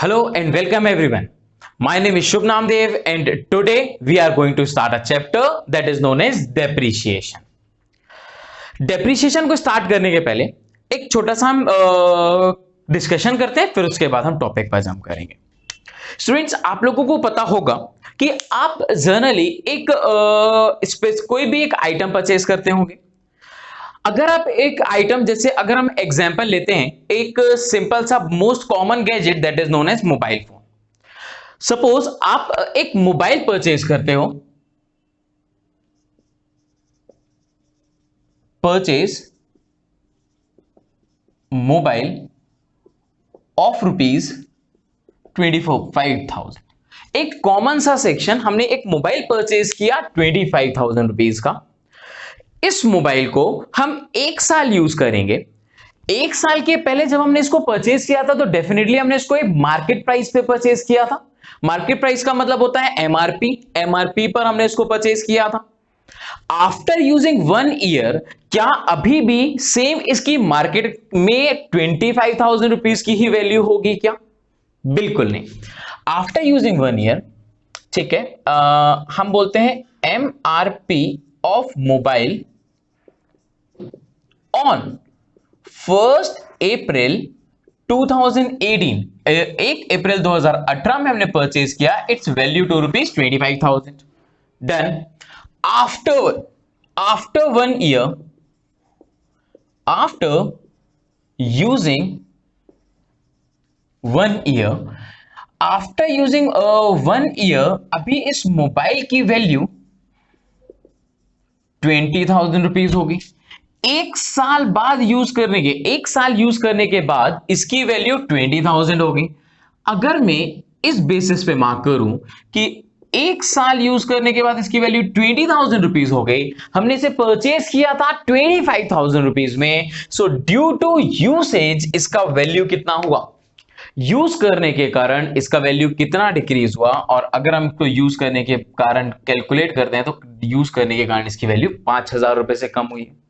Hello and welcome everyone. My name is Shubh Namdev and today we are going to start a chapter that is known as depreciation. Depreciation को start करने के पहले एक छोटा सा हम discussion करते हैं, फिर उसके बाद हम टॉपिक पर जंप करेंगे. स्टूडेंट्स, आप लोगों को पता होगा कि आप जनरली एक कोई भी एक आइटम परचेज करते होंगे. अगर आप एक आइटम, जैसे अगर हम एग्जांपल लेते हैं एक सिंपल सा most common gadget that is known as mobile phone. Suppose आप एक मोबाइल परचेज करते हो, परचेज मोबाइल ऑफ रुपीज 25,000. एक कॉमन सा सेक्शन, हमने एक मोबाइल परचेज किया 25,000 रुपीज का. इस मोबाइल को हम एक साल यूज करेंगे. एक साल के पहले जब हमने इसको परचेज किया था तो डेफिनेटली हमने इसको एक मार्केट प्राइस पे परचेज किया था. मार्केट प्राइस का मतलब होता है एमआरपी. एमआरपी पर हमने इसको परचेज किया था. आफ्टर यूजिंग 1 ईयर, क्या अभी भी सेम इसकी मार्केट में 25,000 रुपीज की ही वैल्यू होगी क्या? बिल्कुल नहीं. आफ्टर यूजिंग 1 ईयर, ठीक है, हम बोलते हैं MRP of mobile on 1 April 2018, 1 April 2018 में हमने परचेज किया. Its value to rupees 25,000. Done. After 1 year, after using 1 year, after using 1 year, अभी इस मोबाइल की वैल्यू 20,000 रुपीज होगी. एक साल बाद यूज करने के, एक साल यूज करने के बाद इसकी वैल्यू 20,000 होगी. अगर मैं इस बेसिस पे मार्क करूं कि एक साल यूज करने के बाद इसकी वैल्यू 20,000 रुपीज हो गई, हमने इसे परचेज किया था 25,000 रुपीज में. सो ड्यू टू यूसेज इसका वैल्यू कितना हुआ? यूज करने के कारण इसका वैल्यू कितना डिक्रीज हुआ? और अगर हम इसको यूज करने के कारण कैलकुलेट करते हैं तो यूज करने के कारण इसकी वैल्यू 5,000 रुपए से कम हुई है.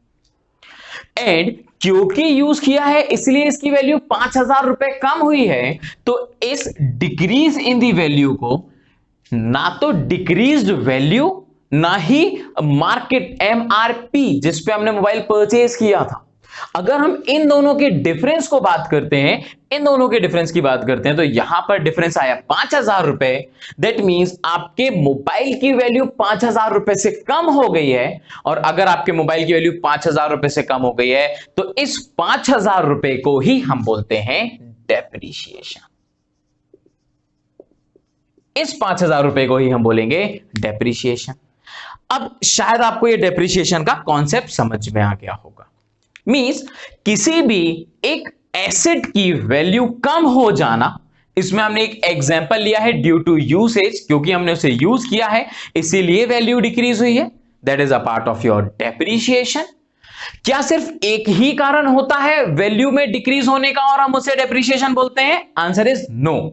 एंड क्योंकि यूज किया है इसलिए इसकी वैल्यू 5,000 रुपए कम हुई है. तो इस डिक्रीज इन दी वैल्यू को ना तो डिक्रीज्ड वैल्यू ना ही मार्केट एमआरपी जिस पे हमने मोबाइल परचेज किया था. अगर हम इन दोनों के डिफरेंस को बात करते हैं, इन दोनों के डिफरेंस की बात करते हैं, तो यहां पर डिफरेंस आया 5,000 रुपए. दैट मींस आपके मोबाइल की वैल्यू 5,000 रुपए से कम हो गई है. और अगर आपके मोबाइल की वैल्यू 5,000 रुपए से कम हो गई है तो इस 5,000 रुपए को ही हम बोलते हैं डेप्रिसिएशन. इस 5,000 रुपए को ही हम बोलेंगे डेप्रिसिएशन. अब शायद आपको यह डेप्रिसिएशन का कॉन्सेप्ट समझ में आ गया होगा. मींस किसी भी एक एसेट की वैल्यू कम हो जाना. इसमें हमने एक एग्जांपल लिया है ड्यू टू यूसेज, क्योंकि हमने उसे यूज किया है इसीलिए वैल्यू डिक्रीज हुई है. That is a part of your depreciation. क्या सिर्फ एक ही कारण होता है वैल्यू में डिक्रीज होने का और हम उसे डेप्रिसिएशन बोलते हैं? Answer is no.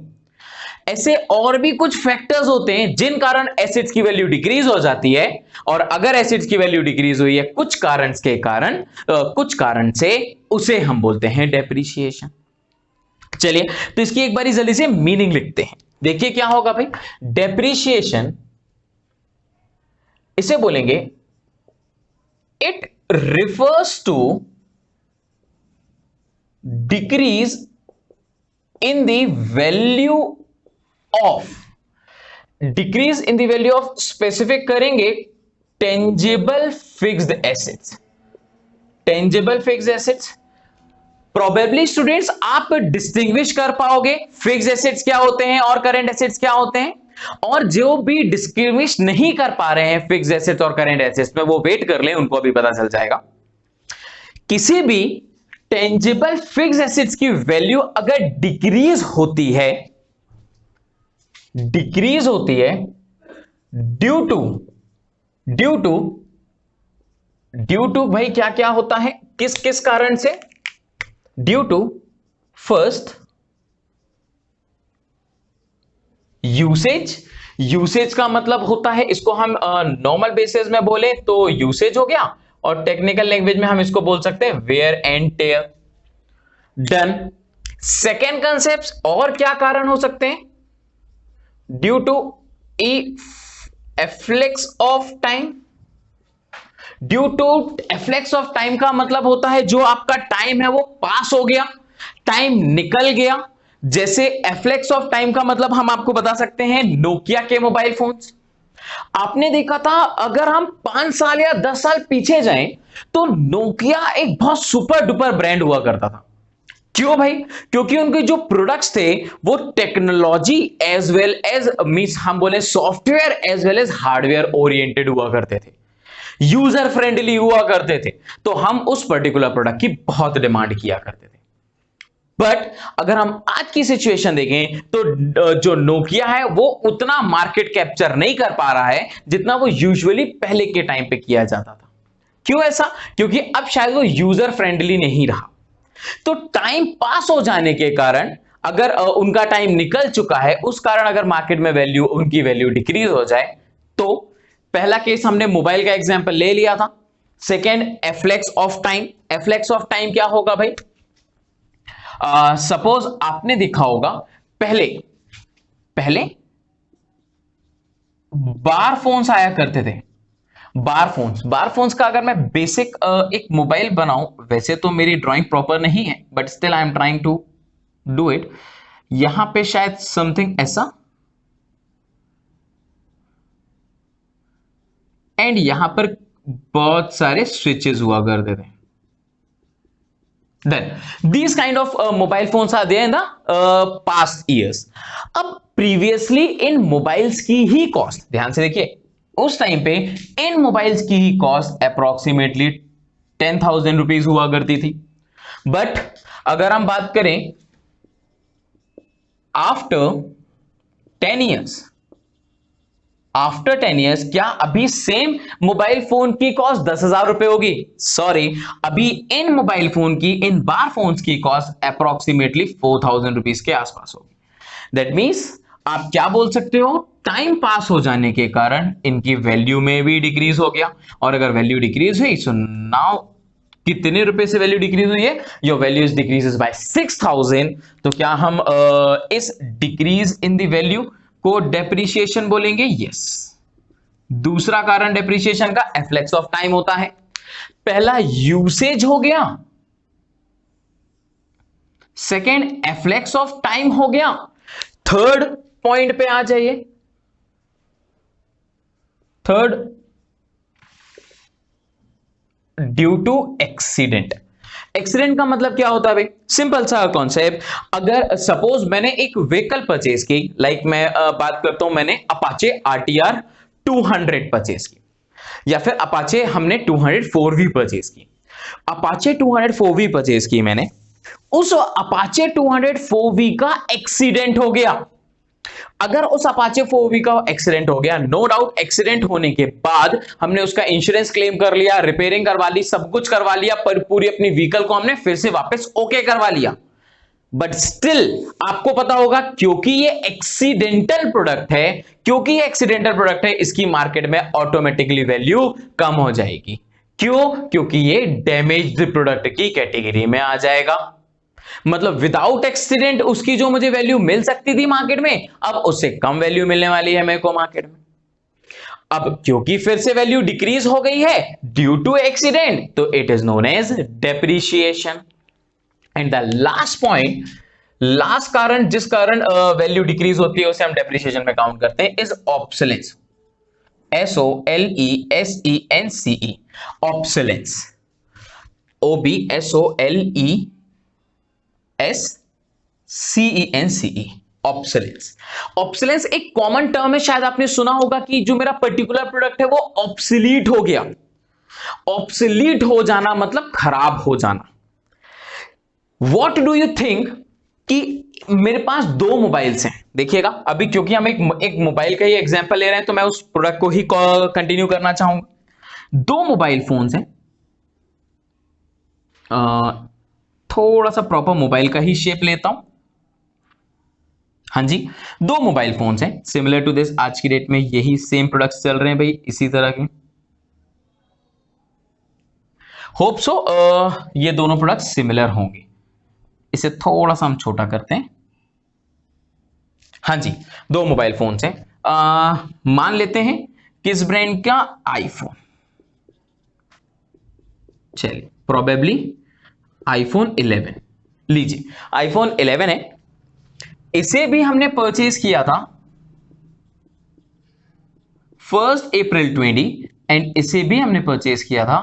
ऐसे और भी कुछ फैक्टर्स होते हैं जिन कारण एसेट्स की वैल्यू डिक्रीज हो जाती है. और अगर एसेट्स की वैल्यू डिक्रीज हुई है कुछ कारण के कारण, कुछ कारण से, उसे हम बोलते हैं डेप्रिसिएशन. चलिए तो इसकी एक बारी जल्दी से मीनिंग लिखते हैं. देखिए क्या होगा भाई. डेप्रिसिएशन, इसे बोलेंगे it refers to decrease in the value of, decrease in the value of, specific करेंगे tangible fixed assets. Tangible fixed assets probably students आप डिस्टिंग्विश कर पाओगे फिक्स्ड एसेट्स क्या होते हैं और करंट एसेट्स क्या होते हैं. और जो भी डिस्टिंग्विश नहीं कर पा रहे हैं फिक्स्ड एसेट्स और करंट एसेट्स में, वो वेट कर ले, उनको अभी पता चल जाएगा. किसी भी टेंजिबल फिक्स्ड एसेट्स की वैल्यू अगर डिक्रीज होती है, डिक्रीज होती है ड्यू टू भाई क्या क्या होता है, किस किस कारण से? Due to first usage. Usage का मतलब होता है, इसको हम नॉर्मल बेसिस में बोले तो यूसेज हो गया, और टेक्निकल लैंग्वेज में हम इसको बोल सकते हैं wear and tear. Done. Second concept, और क्या कारण हो सकते हैं? Due to efflux of time. Due to efflux of time का मतलब होता है जो आपका टाइम है वो पास हो गया, टाइम निकल गया। जैसे एफ्लेक्स ऑफ टाइम का मतलब हम आपको बता सकते हैं नोकिया के मोबाइल फोन्स। आपने देखा था अगर हम 5 साल या 10 साल पीछे जाएं तो नोकिया एक बहुत सुपर डुपर ब्रांड हुआ करता था। क्यों भाई? क्योंकि उनके जो प्रोडक्ट्स थे वो technology as well as means हम बोले software as well as hardware oriented हुआ करते थे, यूजर फ्रेंडली हुआ करते थे। तो हम उस पर्टिकुलर प्रोडक्ट की बहुत डिमांड किया करते थे। बट अगर हम आज की सिचुएशन देखें तो जो नोकिया है वो उतना मार्केट कैप्चर नहीं कर पा रहा है जितना वो यूजुअली पहले के टाइम पे किया जाता था। क्यों ऐसा? क्योंकि अब शायद वो यूजर फ्रेंडली नहीं रहा। तो टाइम पास हो जाने के कारण अगर उनका टाइम निकल चुका है, उस कारण अगर मार्केट में वैल्यू उनकी वैल्यू डिक्रीज हो जाए, तो पहला केस हमने मोबाइल का एग्जांपल ले लिया था। Second, efflux of time. Efflux of time क्या होगा भाई? सपोज आपने देखा होगा पहले पहले बार फोन्स आया करते थे। बार फोन्स का अगर मैं बेसिक एक मोबाइल बनाऊं, वैसे तो मेरी ड्राइंग प्रॉपर नहीं है but still I am trying to do it. यहां पे शायद समथिंग ऐसा, एंड यहां पर बहुत सारे स्विचेस हुआ करते थे। Then these kind of mobile phones are there in the past years. अब प्रीवियसली इन मोबाइल्स की ही कॉस्ट, ध्यान से देखिए, उस टाइम पे इन मोबाइल्स की ही कॉस्ट अप्रोक्सीमेटली 10,000 रुपीज हुआ करती थी। बट अगर हम बात करें आफ्टर 10 ईयर्स, आफ्टर 10 ईयर्स क्या अभी सेम मोबाइल फोन की कॉस्ट 10,000 रुपए होगी? सॉरी, अभी इन मोबाइल फोन की, इन बार फोन्स की कॉस्ट अप्रोक्सीमेटली 4,000 रुपीज के आसपास होगी। दैट मीन्स आप क्या बोल सकते हो? टाइम पास हो जाने के कारण इनकी वैल्यू में भी डिक्रीज हो गया। और अगर वैल्यू डिक्रीज हुई, सो नाउ कितने रुपए से वैल्यू डिक्रीज हुई है? Your value is decreases by 6,000। तो क्या हम इस डिक्रीज इन द वैल्यू को डेप्रिसिएशन बोलेंगे? यस। दूसरा कारण डेप्रिसिएशन का एफ्लेक्स ऑफ टाइम होता है। पहला यूसेज हो गया, सेकेंड एफ्लेक्स ऑफ टाइम हो गया, थर्ड पॉइंट पे आ जाइए। Third, due to accident. Accident का मतलब क्या होता है भाई? सिंपल सा कॉन्सेप्ट, अगर सपोज मैंने एक व्हीकल परचेज की, लाइक मैं बात करता हूं, मैंने अपाचे RTR 200 परचेज की, या फिर अपाचे हमने 204V परचेज की। अपाचे 204V परचेज की मैंने, उस अपाचे 204V का एक्सीडेंट हो गया। अगर उस अपाचे 4V का एक्सीडेंट हो गया, नो डाउट एक्सीडेंट होने के बाद हमने उसका इंश्योरेंस क्लेम कर लिया, रिपेयरिंग करवा ली, सब कुछ करवा लिया, पर पूरी अपनी व्हीकल को हमने फिर से वापस ओके करवा लिया। बट स्टिल आपको पता होगा, क्योंकि ये एक्सीडेंटल प्रोडक्ट है, क्योंकि ये एक्सीडेंटल प्रोडक्ट है, इसकी मार्केट में ऑटोमेटिकली वैल्यू कम हो जाएगी। क्यों? क्योंकि ये डैमेज्ड प्रोडक्ट की कैटेगरी में आ जाएगा। मतलब विदाउट एक्सीडेंट उसकी जो मुझे वैल्यू मिल सकती थी मार्केट में, अब उससे कम वैल्यू मिलने वाली है मेरे को मार्केट में। अब क्योंकि फिर से वैल्यू डिक्रीज हो गई है ड्यू टू एक्सीडेंट, तो it is known as depreciation. And the last point, last कारण जिस कारण वैल्यू डिक्रीज होती है उसे हम डेप्रिसिएशन में काउंट करते हैं, is obsolescence. SOLESENCE, obsolescence. OBSOLESCENCE, obsolescence. Obsolescence एक कॉमन टर्म है, शायद आपने सुना होगा कि जो मेरा पर्टिकुलर प्रोडक्ट है वो ऑब्सोलीट हो गया। ऑब्सोलीट हो जाना मतलब खराब हो जाना। व्हाट डू यू थिंक कि मेरे पास दो मोबाइल्स हैं, देखिएगा अभी क्योंकि हम एक मोबाइल का ही एग्जांपल ले रहे हैं तो मैं उस प्रोडक्ट को ही कंटिन्यू करना चाहूंगा। दो मोबाइल फोन्स हैं, थोड़ा सा प्रॉपर मोबाइल का ही शेप लेता हूं। हाँ जी, दो मोबाइल फोन्स हैं सिमिलर टू दिस, आज की डेट में यही सेम प्रोडक्ट्स चल रहे हैं भाई, इसी तरह के। होप सो ये दोनों प्रोडक्ट्स सिमिलर होंगे। इसे थोड़ा सा हम छोटा करते हैं। हाँ जी, दो मोबाइल फोन हैं, मान लेते हैं किस ब्रांड का, आईफोन। चलिए प्रोबेबली आईफोन 11 लीजिए, आईफोन 11 है, इसे भी हमने परचेज किया था 1 अप्रैल 20 एंड इसे भी हमने परचेज किया था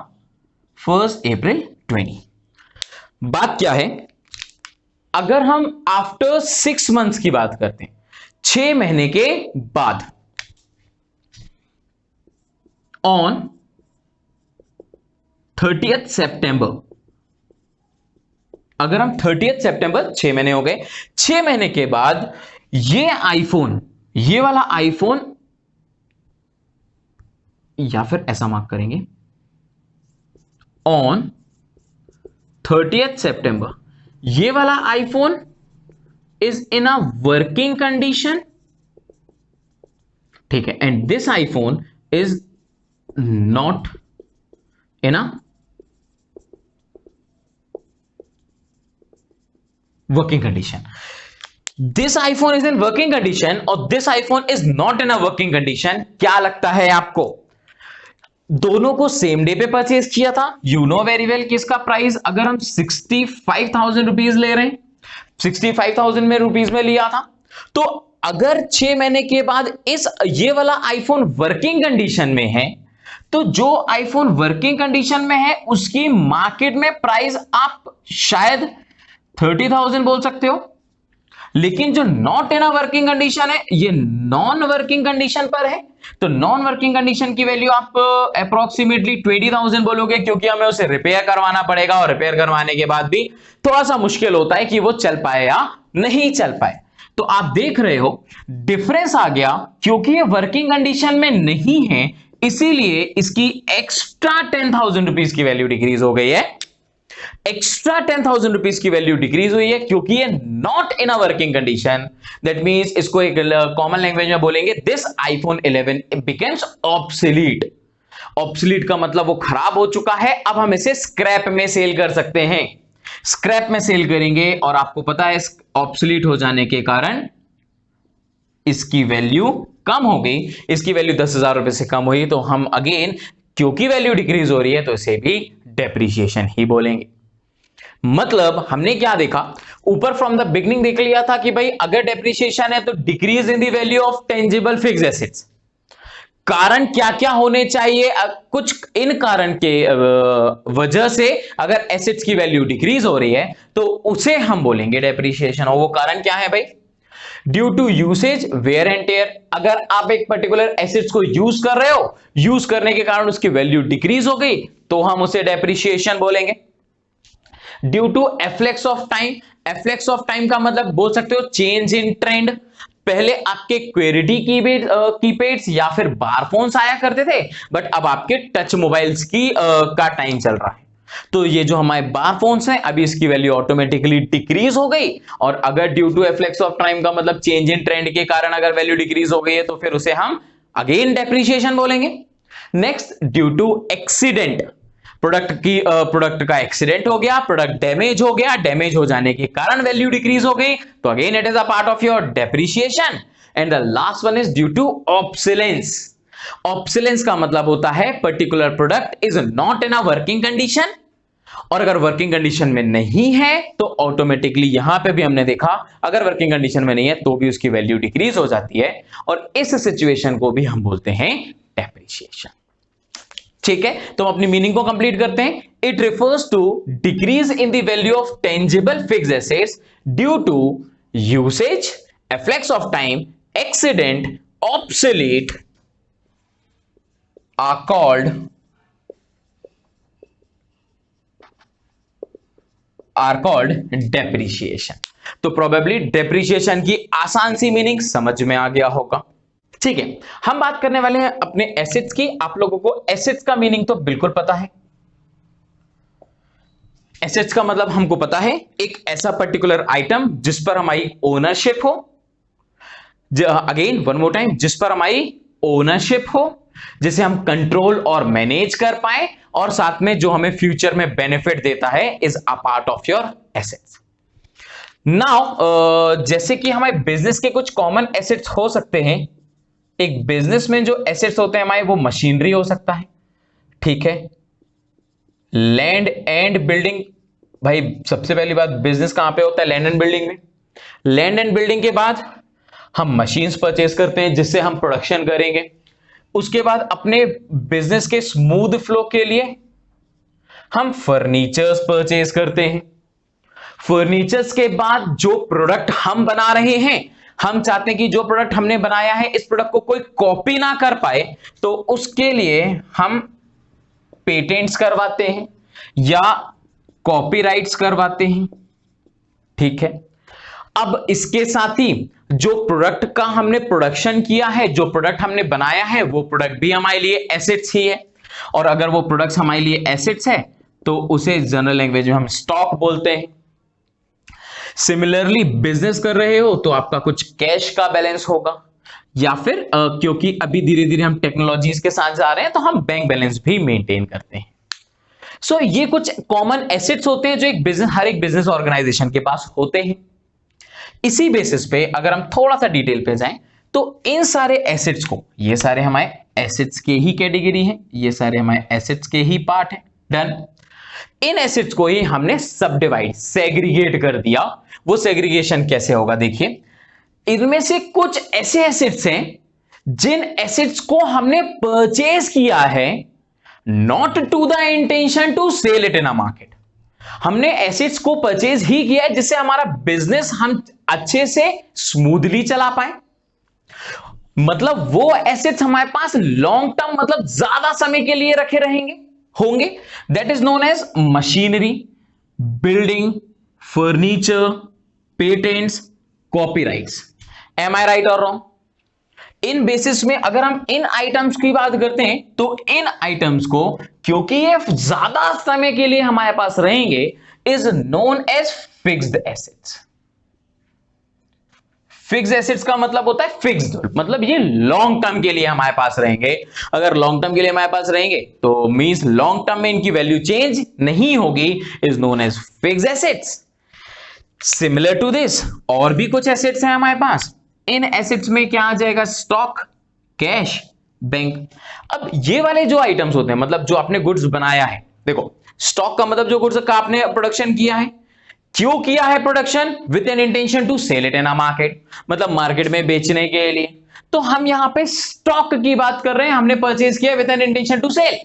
1 अप्रैल 20। बात क्या है, अगर हम आफ्टर 6 मंथ्स की बात करते हैं, 6 महीने के बाद, ऑन 30th सितंबर, अगर हम 30th सितंबर, 6 महीने हो गए, 6 महीने के बाद ये आईफोन, ये वाला आईफोन, या फिर ऐसा मार्क करेंगे, ऑन 30th सितंबर ये वाला iPhone is in a working condition, ठीक है, and this iPhone is not in a working condition. This iPhone is in working condition और this iPhone is not in a working condition. क्या लगता है आपको, दोनों को सेम डे पे परचेज किया था, यू नो वेरी वेल कि इसका प्राइस अगर हम 65,000 रुपीज ले रहे हैं, 65,000 में रुपीज में लिया था, तो अगर 6 महीने के बाद ये वाला आईफोन वर्किंग कंडीशन में है, तो जो आईफोन वर्किंग कंडीशन में है उसकी मार्केट में प्राइस आप शायद 30,000 बोल सकते हो, लेकिन जो not in a working condition है, ये नॉन वर्किंग कंडीशन पर है, तो नॉन वर्किंग कंडीशन की वैल्यू आप अप्रोक्सीमेटली 20,000 बोलोगे, क्योंकि हमें उसे रिपेयर करवाना पड़ेगा और रिपेयर करवाने के बाद भी थोड़ा सा मुश्किल होता है कि वो चल पाए या नहीं चल पाए। तो आप देख रहे हो डिफरेंस आ गया, क्योंकि ये वर्किंग कंडीशन में नहीं है, इसीलिए इसकी एक्स्ट्रा 10,000 रुपीज की वैल्यू डिक्रीज हो गई है, एक्स्ट्रा 10,000 रुपीज की वैल्यू डिक्रीज हुई है, क्योंकि ये not in a working condition. That means इसको एक कॉमन लैंग्वेज में बोलेंगे, this iPhone 11 becomes obsolete. Obsolete का मतलब वो खराब हो चुका है, अब हम इसे स्क्रैप में सेल कर सकते हैं, स्क्रैप में सेल करेंगे, और आपको पता है ऑब्सोलीट हो जाने के कारण इसकी वैल्यू कम हो गई, इसकी वैल्यू 10,000 रुपए से कम हुई, तो हम अगेन क्योंकि वैल्यू डिक्रीज हो रही है तो इसे भी डेप्रिसिएशन ही बोलेंगे। मतलब हमने क्या देखा, ऊपर फ्रॉम द बिगनिंग देख लिया था कि भाई अगर डेप्रिसिएशन है तो decrease in the value of tangible fixed assets. कारण क्या क्या होने चाहिए, कुछ इन कारण के वजह से अगर एसेट्स की वैल्यू डिक्रीज हो रही है तो उसे हम बोलेंगे डेप्रिसिएशन। और वो कारण क्या है भाई, due to usage, wear and tear. अगर आप एक पर्टिकुलर एसेट्स को यूज कर रहे हो, यूज करने के कारण उसकी वैल्यू डिक्रीज हो गई तो हम उसे डेप्रिसिएशन बोलेंगे। Due to efflux of time, efflux of time का मतलब बोल सकते हो चेंज इन ट्रेंड। पहले आपके क्वेरिटी कीपैड्स या फिर बार फोन्स आया करते थे, बट अब आपके टच मोबाइल्स की का टाइम चल रहा है, तो ये जो हमारे बार फोन्स हैं अभी इसकी वैल्यू ऑटोमेटिकली डिक्रीज हो गई। और अगर due to efflux of time का मतलब चेंज इन ट्रेंड के कारण अगर वैल्यू डिक्रीज हो गई है तो फिर उसे हम अगेन डेप्रिसिएशन बोलेंगे। Next, due to accident, product का एक्सीडेंट हो गया, प्रोडक्ट डैमेज हो गया, डैमेज हो जाने के कारण वैल्यू डिक्रीज हो गई, तो again it is a part of your depreciation. And the last one is due to obsolescence. Obsolescence का मतलब होता है particular product is not in a working condition, और अगर वर्किंग कंडीशन में नहीं है तो ऑटोमेटिकली यहां पे भी हमने देखा अगर वर्किंग कंडीशन में नहीं है तो भी उसकी वैल्यू डिक्रीज हो जाती है, और इस सिचुएशन को भी हम बोलते हैं डेप्रिसिएशन। ठीक है, तो हम अपनी मीनिंग को कंप्लीट करते हैं। It refers to decrease in the value of tangible fixed assets due to usage, efflux of time, accident, obsolete are called depreciation। तो प्रोबेबली डेप्रिसिएशन की आसान सी मीनिंग समझ में आ गया होगा। ठीक है, हम बात करने वाले हैं अपने एसेट्स की। आप लोगों को एसेट्स का मीनिंग तो बिल्कुल पता है। एसेट्स का मतलब हमको पता है एक ऐसा पर्टिकुलर आइटम जिस पर हमारी ओनरशिप हो, अगेन वन मोर टाइम, जिस पर हमारी ओनरशिप हो, जिसे हम कंट्रोल और मैनेज कर पाए, और साथ में जो हमें फ्यूचर में बेनिफिट देता है, is a part of your assets. Now जैसे कि हमारे बिजनेस के कुछ कॉमन एसेट्स हो सकते हैं। एक बिजनेस में जो एसेट्स होते हैं हमारे, वो मशीनरी हो सकता है, ठीक है, लैंड एंड बिल्डिंग। भाई सबसे पहली बात, बिजनेस कहां पे होता है? लैंड एंड बिल्डिंग में। लैंड एंड बिल्डिंग के बाद हम मशीन्स परचेज करते हैं जिससे हम प्रोडक्शन करेंगे। उसके बाद अपने बिजनेस के स्मूथ फ्लो के लिए हम फर्नीचर्स परचेज करते हैं। फर्नीचर्स के बाद जो प्रोडक्ट हम बना रहे हैं, हम चाहते हैं कि जो प्रोडक्ट हमने बनाया है इस प्रोडक्ट को कोई कॉपी ना कर पाए, तो उसके लिए हम पेटेंट्स करवाते हैं या कॉपीराइट्स करवाते हैं, ठीक है। अब इसके साथ ही जो प्रोडक्ट का हमने प्रोडक्शन किया है, जो प्रोडक्ट हमने बनाया है, वो प्रोडक्ट भी हमारे लिए एसेट्स ही है। और अगर वो प्रोडक्ट्स हमारे लिए एसेट्स है तो उसे जनरल लैंग्वेज में हम स्टॉक बोलते हैं। सिमिलरली बिजनेस कर रहे हो तो आपका कुछ कैश का बैलेंस होगा, या फिर क्योंकि अभी धीरे धीरे हम टेक्नोलॉजीज के साथ जा रहे हैं तो हम बैंक बैलेंस भी मेंटेन करते हैं। सो ये कुछ कॉमन एसेट्स होते हैं जो एक बिजनेस, हर एक बिजनेस ऑर्गेनाइजेशन के पास होते हैं। इसी बेसिस पे अगर हम थोड़ा सा डिटेल पे जाएं तो इन सारे एसेट्स को, ये सारे हमारे एसेट्स के ही कैटेगरी हैं, ये सारे हमारे एसेट्स के ही पार्ट हैं। डन। इन एसेट्स को ही हमने सब डिवाइड, सेग्रीगेट कर दिया। वो सेग्रीगेशन कैसे होगा देखिए, इनमें से कुछ ऐसे एसेट्स हैं जिन एसेट्स को हमने परचेज किया है not to the intention to sell it in a market. हमने एसेट्स को परचेज ही किया है जिससे हमारा बिजनेस हम अच्छे से स्मूथली चला पाए। मतलब वो एसेट्स हमारे पास लॉन्ग टर्म, मतलब ज्यादा समय के लिए रखे रहेंगे होंगे। That is known as machinery, building, furniture, patents, copyrights. Am I right और रॉन्ग? इन बेसिस में अगर हम इन आइटम्स की बात करते हैं तो इन आइटम्स को, क्योंकि ये ज्यादा समय के लिए हमारे पास रहेंगे, is known as fixed assets. Fixed assets का मतलब होता है फिक्स्ड, मतलब ये लॉन्ग टर्म के लिए हमारे पास रहेंगे। अगर लॉन्ग टर्म के लिए हमारे पास रहेंगे तो मींस लॉन्ग टर्म में इनकी वैल्यू चेंज नहीं होगी, is known as fixed assets. Similar to this और भी कुछ एसेट्स हैं हमारे पास। इन एसेट्स में क्या आ जाएगा? Stock, cash, bank. अब ये वाले जो आइटम्स होते हैं, मतलब जो आपने गुड्स बनाया है, देखो स्टॉक का मतलब जो गुड्स का आपने प्रोडक्शन किया है। क्यों किया है production? With an intention to sell it in a market, मतलब मार्केट में बेचने के लिए। तो हम यहां पे स्टॉक की बात कर रहे हैं, हमने परचेज किया with an intention to sell,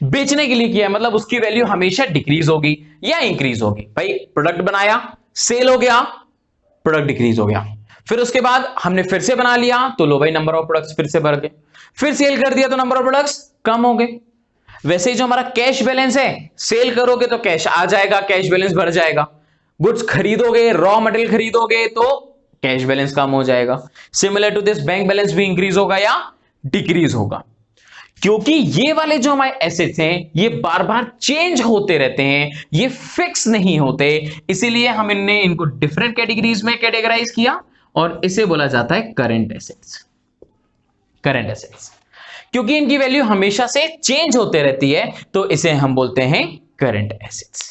बेचने के लिए किया, मतलब उसकी वैल्यू हमेशा डिक्रीज होगी या इंक्रीज होगी। भाई प्रोडक्ट बनाया, सेल हो गया, प्रोडक्ट डिक्रीज हो गया। फिर उसके बाद हमने फिर से बना लिया तो लो भाई नंबर ऑफ प्रोडक्ट्स फिर से बढ़ गए, फिर सेल कर दिया तो नंबर ऑफ प्रोडक्ट्स कम हो गए। वैसे ही जो हमारा कैश बैलेंस है, सेल करोगे तो कैश आ जाएगा, कैश बैलेंस बढ़ जाएगा। गुड्स खरीदोगे, रॉ मटेरियल खरीदोगे तो कैश बैलेंस कम हो जाएगा। Similar to this bank balance भी इंक्रीज होगा या डिक्रीज होगा, क्योंकि ये वाले जो हमारे एसेट्स हैं ये बार बार चेंज होते रहते हैं, ये फिक्स नहीं होते। इसीलिए हम इनको डिफरेंट कैटेगरीज में कैटेगराइज किया और इसे बोला जाता है करंट एसेट्स। करंट एसेट्स क्योंकि इनकी वैल्यू हमेशा से चेंज होते रहती है तो इसे हम बोलते हैं करंट एसेट्स।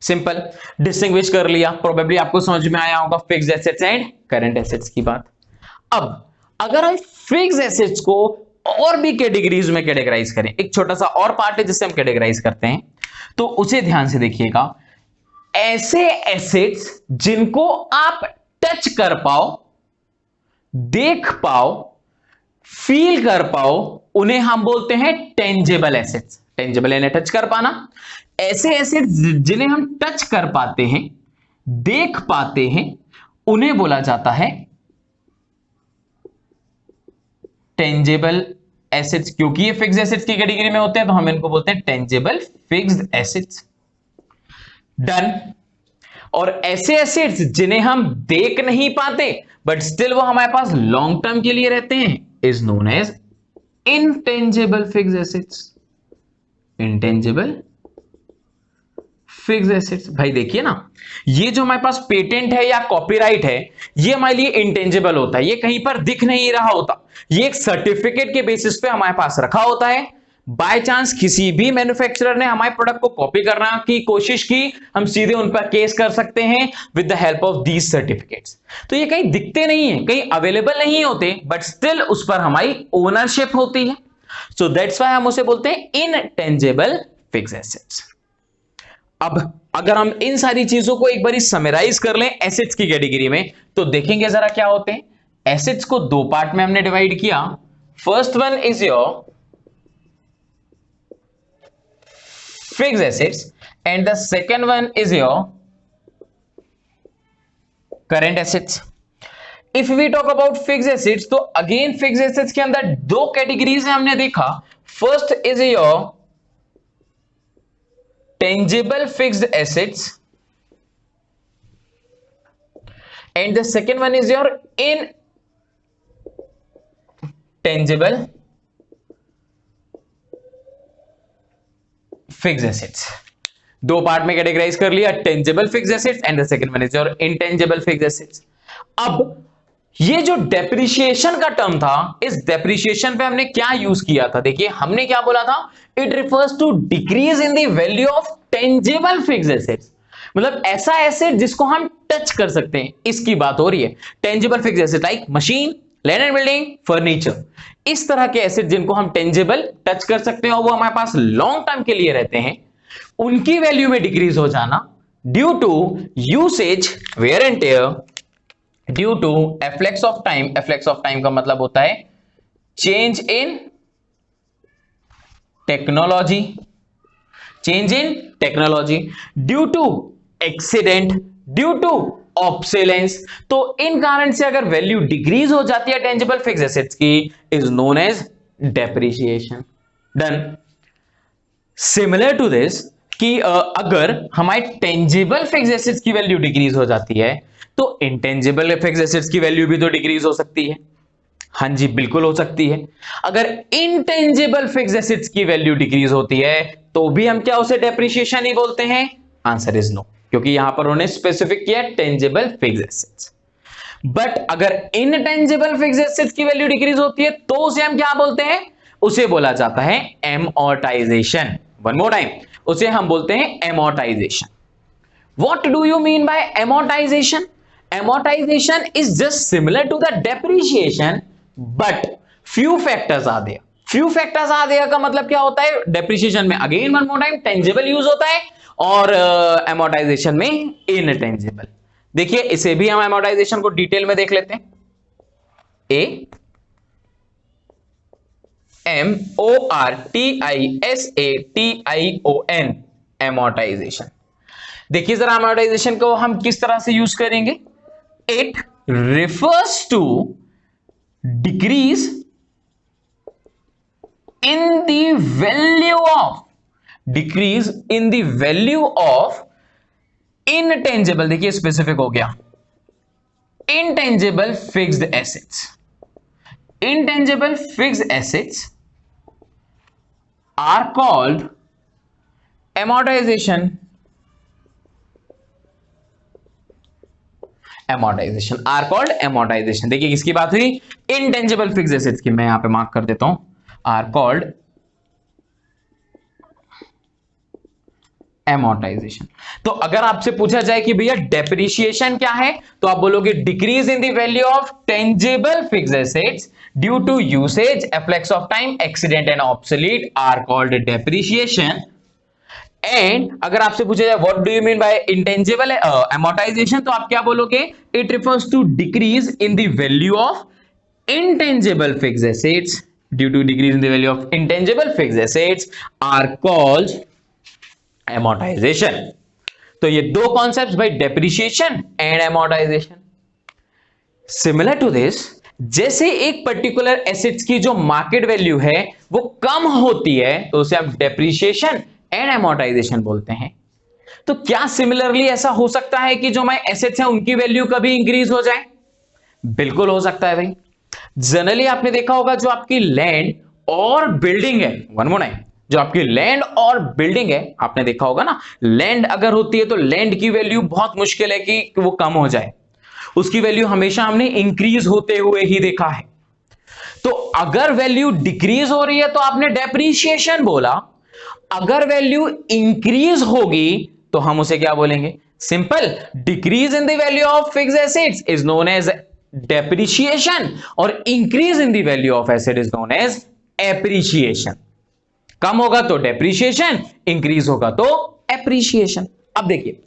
सिंपल, डिस्टिंग्विश कर लिया, प्रोबेबली आपको समझ में आया होगा fixed assets and current assets की बात। अब अगर हम फिक्स्ड एसेट्स को और भी कैटेगरीज में कैटेगराइज करें, एक छोटा सा और पार्ट है जिससे हम कैटेगराइज करते हैं, तो उसे ध्यान से देखिएगा। ऐसे एसेट्स जिनको आप टच कर पाओ, देख पाओ, फील कर पाओ, उन्हें हम बोलते हैं टेंजेबल एसेट्स। टेंजेबल यानी टच कर पाना। ऐसे एसेट्स जिन्हें हम टच कर पाते हैं, देख पाते हैं, उन्हें बोला जाता है टेंजेबल एसेट्स। क्योंकि ये फिक्स्ड एसेट्स की कैटेगरी में होते हैं तो हम इनको बोलते हैं टेंजेबल फिक्स्ड एसेट्स। डन। और ऐसे एसेट्स जिन्हें हम देख नहीं पाते बट स्टिल वो हमारे पास लॉन्ग टर्म के लिए रहते हैं is known as intangible fixed assets. Intangible fixed assets. भाई देखिए ना, ये जो हमारे पास पेटेंट है या कॉपीराइट है, ये हमारे लिए इंटेंजिबल होता है, ये कहीं पर दिख नहीं रहा होता, ये एक सर्टिफिकेट के बेसिस पे हमारे पास रखा होता है। बाय चांस किसी भी मैन्युफैक्चरर ने हमारे प्रोडक्ट को कॉपी करना की कोशिश की, हम सीधे उन पर केस कर सकते हैं with the help of these certificates. तो ये कहीं दिखते नहीं है, कहीं अवेलेबल नहीं होते, बट स्टिल उस पर हमारी ओनरशिप होती है। सो दैट्स व्हाई हम उसे बोलते हैं इनटेंजिबल फिक्स एसेट्स। अब अगर हम इन सारी चीजों को एक बार समराइज कर लें एसेट्स की कैटेगरी में, तो देखेंगे जरा क्या होते हैं। एसेट्स को दो पार्ट में हमने डिवाइड किया। First one is your fixed assets and the second one is your current assets. If we talk about fixed assets, तो again fixed assets के अंदर दो कैटेगरीज है हमने देखा। First is your tangible fixed assets and the second one is your intangible fix assets. दो part में categorise कर लिया, tangible fix assets and the second one is your intangible fix assets. अब ये जो डेप्रिसिएशन का टर्म था, इस डेप्रिसिएशन पे हमने क्या यूज किया था? देखिए हमने क्या बोला था, it refers to decrease in the value of tangible fix assets. मतलब ऐसा एसेट जिसको हम टच कर सकते हैं, इसकी बात हो रही है। Tangible fix asset like machine, land and building, furniture, इस तरह के एसेट जिनको हम टेंजिबल टच कर सकते हैं और वो हमारे पास लॉन्ग टर्म के लिए रहते हैं, उनकी वैल्यू में डिक्रीज हो जाना due to usage, wear and tear, due to efflux of time. Efflux of time का मतलब होता है change in technology, change in technology, due to accident, due to obsolescence. तो इन कारण से अगर वैल्यू डिक्रीज हो जाती है टेंजिबल फिक्स एसेट्स की, is known as depreciation. Done. Similar to this कि अगर हमारे टेंजिबल फिक्स एसेट्स की वैल्यू डिक्रीज हो जाती है, तो इंटेंजिबल फिक्स एसेट्स की वैल्यू भी तो डिक्रीज हो सकती है। हाँ जी, बिल्कुल हो सकती है। अगर इंटेंजिबल फिक्स एसेट्स की वैल्यू डिक्रीज होती है, तो भी हम क्या उसे डेप्रिसिएशन ही बोलते हैं? आंसर इज नो, क्योंकि यहां पर उन्होंने स्पेसिफिक किया टेंजिबल फिक्स एसेट्स। बट अगर इनटेंजिबल फिक्स एसेट्स की वैल्यू डिक्रीज होती है, तो उसे हम क्या बोलते हैं? उसे बोला जाता है एमोर्टाइजेशन। वन मोर टाइम, उसे हम बोलते हैं amortisation. What do you mean by amortisation? Amortisation is just similar to the depreciation, but few factors are there. Few factors are there का मतलब क्या होता है? डेप्रिसिएशन में again one more time tangible use होता है और एमोर्टाइजेशन में इनटेंजिबल। देखिए इसे भी हम एमोर्टाइजेशन को डिटेल में देख लेते हैं। AMORTISATION, amortisation. देखिए जरा एमोर्टाइजेशन को हम किस तरह से यूज करेंगे। It refers to decrease in the value of, decrease in the value of intangible, देखिए स्पेसिफिक हो गया, intangible fixed assets. Intangible fixed assets are called amortisation. Amortisation are called amortisation. देखिए किसकी बात हुई? इनटेंजिबल फिक्स्ड एसेट्स की। मैं यहां पे मार्क कर देता हूं, आर कॉल्ड एमोर्टाइजेशन। तो अगर आपसे पूछा जाए कि भैया डेप्रिसिएशन क्या है, तो आप बोलोगे decrease in the value of tangible fixed assets due to usage, efflux of time, accident and obsolete are called depreciation. And अगर आपसे पूछा जाए what do you mean by intangible amortisation, तो आप क्या बोलोगे? It refers to decrease in the value of intangible fixed assets due to decrease in the value of intangible fixed assets are called amortisation. तो ये दो concepts भाई, depreciation and amortisation. Similar to this, जैसे एक particular assets की जो market value है वो कम होती है, तो उसे हम डेप्रिसिएशन एंड एमोर्टाइजेशन बोलते हैं। तो क्या सिमिलरली ऐसा हो सकता है कि जो हमारे एसेट्स हैं उनकी वैल्यू कभी इंक्रीज हो जाए? बिल्कुल हो सकता है भाई। जनरली आपने देखा होगा जो आपकी लैंड और बिल्डिंग है, वन मोर टाइम, जो आपकी लैंड और बिल्डिंग है, आपने देखा होगा ना, लैंड अगर होती है तो लैंड की वैल्यू बहुत मुश्किल है कि वो कम हो जाए, उसकी वैल्यू हमेशा हमने इंक्रीज होते हुए ही देखा है। तो अगर वैल्यू डिक्रीज हो रही है तो आपने डेप्रीशिएशन बोला, अगर वैल्यू इंक्रीज होगी तो हम उसे क्या बोलेंगे? Simple, decrease in the value of fix assets is known as depreciation और increase in the value of asset is known as appreciation. कम होगा तो डेप्रीशिएशन, इंक्रीज होगा तो एप्रिशिएशन। अब देखिए,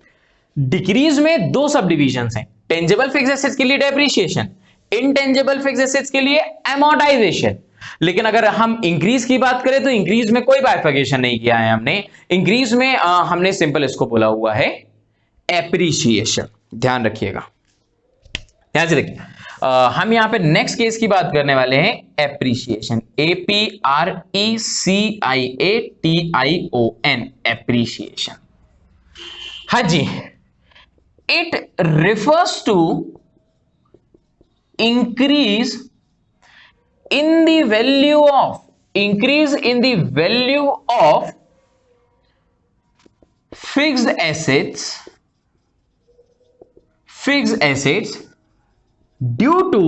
डिक्रीज में दो सब डिविजन हैं, टेंजेबल फिक्स एसेट्स के लिए डेप्रीशिएशन, इनटेंजेबल फिक्स एसेट्स के लिए एमोर्टाइजेशन। लेकिन अगर हम इंक्रीज की बात करें तो इंक्रीज में कोई बाइफर्केशन नहीं किया है हमने, इंक्रीज में हमने सिंपल इसको बोला हुआ है एप्रिशिएशन। ध्यान रखिएगा, ध्यान से देखिए। हम यहां पे नेक्स्ट केस की बात करने वाले हैं, एप्रिशिएशन, APRECIATION, एप्रिशिएशन। हाँ जी, it refers to increase in the value of fixed assets due to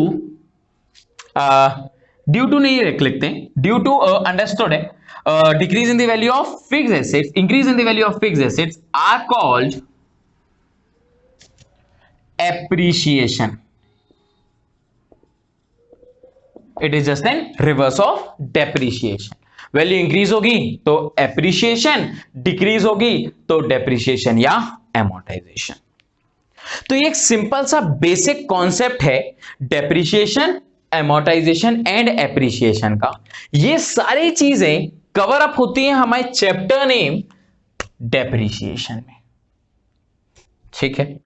नहीं लिखते हैं, ड्यू टू अंडरस्टूड है, decrease in the value of fixed assets, increase in the value of fixed assets are called appreciation. It is just an reverse of depreciation. Value increase होगी तो appreciation, decrease होगी तो depreciation या amortisation. तो ये एक simple सा basic concept है डेप्रिशिएशन, एमोर्टाइजेशन एंड एप्रिशिएशन का। ये सारी चीजें कवर अप होती हैं हमारे चैप्टर नेम डेप्रिशिएशन में। ठीक है।